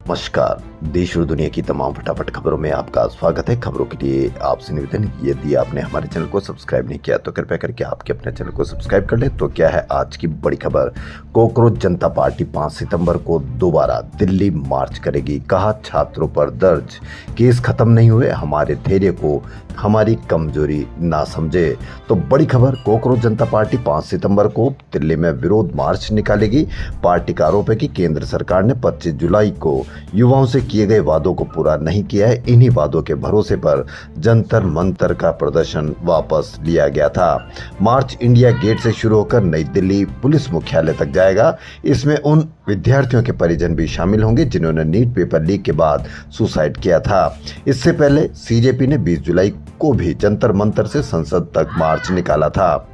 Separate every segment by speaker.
Speaker 1: नमस्कार। देश और दुनिया की तमाम फटाफट खबरों में आपका स्वागत है। खबरों के लिए आपसे निवेदन, यदि आपने हमारे चैनल को सब्सक्राइब नहीं किया तो कृपया करके आपके अपने चैनल को सब्सक्राइब कर ले। तो क्या है आज की बड़ी खबर। कॉकरोच जनता पार्टी 5 सितंबर को दोबारा दिल्ली मार्च करेगी। कहा, छात्रों पर दर्ज केस खत्म नहीं हुए, हमारे धैर्य को हमारी कमजोरी ना समझे। तो बड़ी खबर, कॉकरोच जनता पार्टी 5 सितंबर को दिल्ली में विरोध मार्च निकालेगी। पार्टी का आरोप है कि केंद्र सरकार ने 25 जुलाई को युवाओं से किए गए वादों को पूरा नहीं किया है। इन्हीं वादों के भरोसे पर जंतर मंतर का प्रदर्शन वापस लिया गया था। मार्च इंडिया गेट से शुरू होकर नई दिल्ली पुलिस मुख्यालय तक जाएगा। इसमें उन विद्यार्थियों के परिजन भी शामिल होंगे जिन्होंने नीट पेपर लीक के बाद सुसाइड किया था। इससे पहले सीजेपी ने 20 जुलाई को भी जंतर मंतर से संसद तक मार्च निकाला था।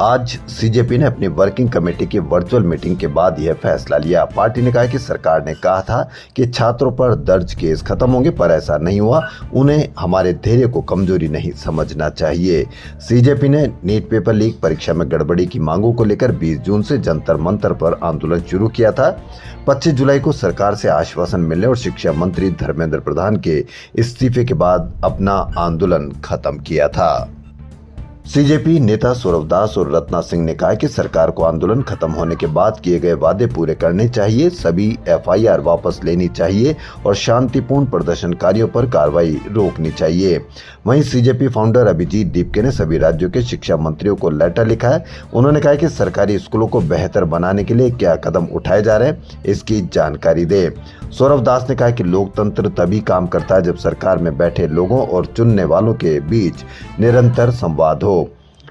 Speaker 1: आज सीजेपी ने अपनी वर्किंग कमेटी की वर्चुअल मीटिंग के बाद यह फैसला लिया। पार्टी ने कहा कि सरकार ने कहा था कि छात्रों पर दर्ज केस खत्म होंगे, पर ऐसा नहीं हुआ। उन्हें हमारे धैर्य को कमजोरी नहीं समझना चाहिए। सीजेपी ने नीट पेपर लीक परीक्षा में गड़बड़ी की मांगों को लेकर 20 जून से जंतर मंतर पर आंदोलन शुरू किया था। 25 जुलाई को सरकार से आश्वासन मिलने और शिक्षा मंत्री धर्मेंद्र प्रधान के इस्तीफे के बाद अपना आंदोलन खत्म किया था। सीजेपी नेता सौरभ दास और रत्ना सिंह ने कहा कि सरकार को आंदोलन खत्म होने के बाद किए गए वादे पूरे करने चाहिए, सभी एफआईआर वापस लेनी चाहिए और शांतिपूर्ण प्रदर्शनकारियों पर कार्रवाई रोकनी चाहिए। वहीं सीजेपी फाउंडर अभिजीत दीपके ने सभी राज्यों के शिक्षा मंत्रियों को लेटर लिखा है। उन्होंने कहा कि सरकारी स्कूलों को बेहतर बनाने के लिए क्या कदम उठाए जा रहे हैं, इसकी जानकारी दे। सौरभ दास ने कहा कि लोकतंत्र तभी काम करता है जब सरकार में बैठे लोगों और चुनने वालों के बीच निरंतर संवाद हो।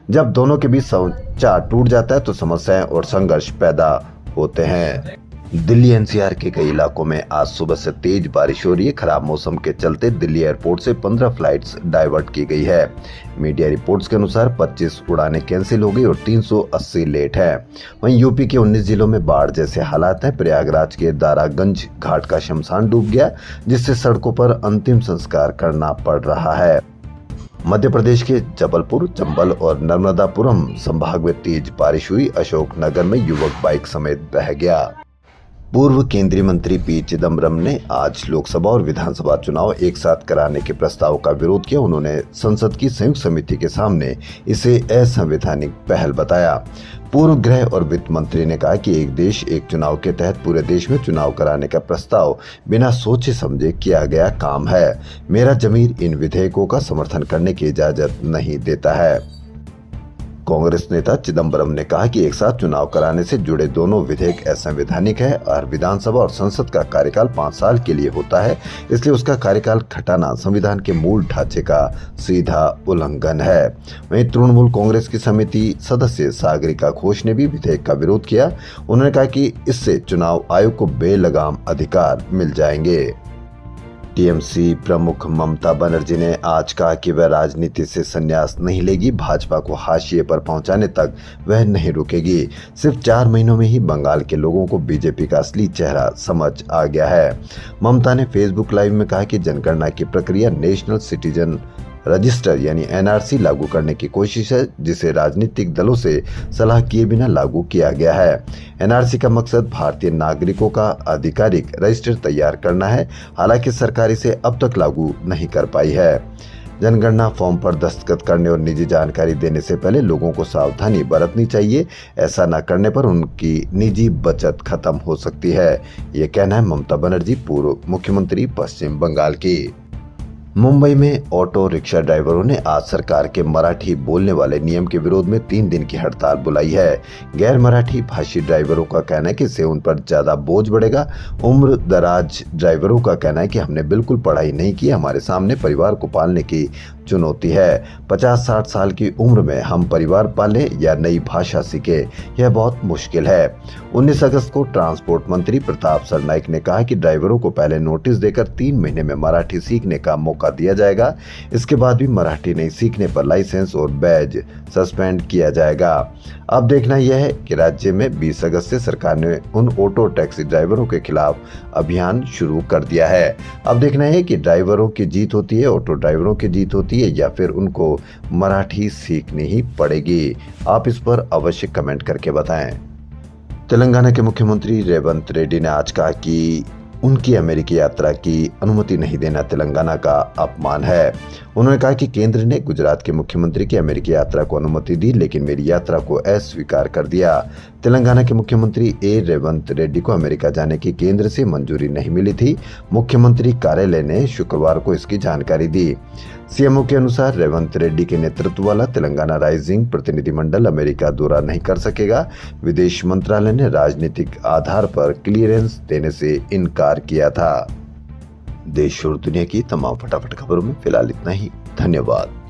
Speaker 1: जब दोनों के बीच संचार टूट जाता है तो समस्याएं और संघर्ष पैदा होते हैं। दिल्ली एनसीआर के कई इलाकों में आज सुबह से तेज बारिश हो रही है। खराब मौसम के चलते दिल्ली एयरपोर्ट से 15 फ्लाइट्स डाइवर्ट की गई है। मीडिया रिपोर्ट्स के अनुसार 25 उड़ानें कैंसिल हो गई और 380 लेट है। वहीं यूपी के 19 जिलों में बाढ़ जैसे हालात हैं। प्रयागराज के दारागंज घाट का शमशान डूब गया, जिससे सड़कों पर अंतिम संस्कार करना पड़ रहा है। मध्य प्रदेश के जबलपुर, चंबल और नर्मदापुरम संभाग में तेज बारिश हुई। अशोकनगर में युवक बाइक समेत बह गया। पूर्व केंद्रीय मंत्री पी चिदम्बरम ने आज लोकसभा और विधानसभा चुनाव एक साथ कराने के प्रस्ताव का विरोध किया। उन्होंने संसद की संयुक्त समिति के सामने इसे असंवैधानिक पहल बताया। पूर्व गृह और वित्त मंत्री ने कहा कि एक देश एक चुनाव के तहत पूरे देश में चुनाव कराने का प्रस्ताव बिना सोचे समझे किया गया काम है। मेरा ज़मीर इन विधेयकों का समर्थन करने की इजाजत नहीं देता है। कांग्रेस नेता चिदम्बरम ने कहा कि एक साथ चुनाव कराने से जुड़े दोनों विधेयक असंवैधानिक है और विधानसभा और संसद का कार्यकाल 5 साल के लिए होता है, इसलिए उसका कार्यकाल घटाना संविधान के मूल ढांचे का सीधा उल्लंघन है। वहीं तृणमूल कांग्रेस की समिति सदस्य सागरिका घोष ने भी विधेयक का विरोध किया। उन्होंने कहा कि इससे चुनाव आयोग को बेलगाम अधिकार मिल जाएंगे। टीएमसी प्रमुख ममता बनर्जी ने आज कहा कि वह राजनीति से संन्यास नहीं लेगी। भाजपा को हाशिए पर पहुंचाने तक वह नहीं रुकेगी। सिर्फ 4 महीनों में ही बंगाल के लोगों को बीजेपी का असली चेहरा समझ आ गया है। ममता ने फेसबुक लाइव में कहा कि जनगणना की प्रक्रिया नेशनल सिटीजन रजिस्टर यानी एनआरसी लागू करने की कोशिश है, जिसे राजनीतिक दलों से सलाह किए बिना लागू किया गया है। एनआरसी का मकसद भारतीय नागरिकों का आधिकारिक रजिस्टर तैयार करना है। हालांकि सरकार इसे अब तक लागू नहीं कर पाई है। जनगणना फॉर्म पर दस्तखत करने और निजी जानकारी देने से पहले लोगों को सावधानी बरतनी चाहिए। ऐसा न करने पर उनकी निजी बचत खत्म हो सकती है। ये कहना है ममता बनर्जी, पूर्व मुख्यमंत्री पश्चिम बंगाल की। मुंबई में ऑटो रिक्शा ड्राइवरों ने आज सरकार के मराठी बोलने वाले नियम के विरोध में 3 दिन की हड़ताल बुलाई है। गैर मराठी भाषी ड्राइवरों का कहना है कि इससे उन पर ज्यादा बोझ बढ़ेगा। उम्र दराज ड्राइवरों का कहना है कि हमने बिल्कुल पढ़ाई नहीं की, हमारे सामने परिवार को पालने की चुनौती है। 50-60 साल की उम्र में हम परिवार पाले या नई भाषा सीखे, यह बहुत मुश्किल है। 19 अगस्त को ट्रांसपोर्ट मंत्री प्रताप सरनाइक ने कहा कि ड्राइवरों को पहले नोटिस देकर 3 महीने में मराठी सीखने का मौका दिया जाएगा। इसके बाद भी मराठी नहीं सीखने पर लाइसेंस और बैज सस्पेंड किया जाएगा। अब देखना यह है कि राज्य में 20 अगस्त से सरकार ने उन ऑटो टैक्सी ड्राइवरों के खिलाफ अभियान शुरू कर दिया है। अब देखना है कि ड्राइवरों की जीत होती है, ऑटो ड्राइवरों की जीत होती है या फिर उनको मराठी सीखनी ही पड़ेगी। आप इस पर अवश्य कमेंट करके बताएं। तेलंगाना के मुख्यमंत्री रेवंत रेड्डी ने आज कहा कि उनकी अमेरिकी यात्रा की अनुमति नहीं देना तेलंगाना का अपमान है। उन्होंने कहा कि केंद्र ने गुजरात के मुख्यमंत्री की अमेरिकी यात्रा को अनुमति दी, लेकिन मेरी यात्रा को अस्वीकार कर दिया। तेलंगाना के मुख्यमंत्री रेवंत रेड्डी को अमेरिका जाने की केंद्र से मंजूरी नहीं मिली थी। मुख्यमंत्री कार्यालय ने शुक्रवार को इसकी जानकारी दी। सीएमओ के अनुसार रेवंत रेड्डी के नेतृत्व वाला तेलंगाना राइजिंग प्रतिनिधिमंडल अमेरिका दौरा नहीं कर सकेगा। विदेश मंत्रालय ने राजनीतिक आधार पर क्लियरेंस देने से इनकार किया था। देश और दुनिया की तमाम फटाफट खबरों में फिलहाल इतना ही। धन्यवाद।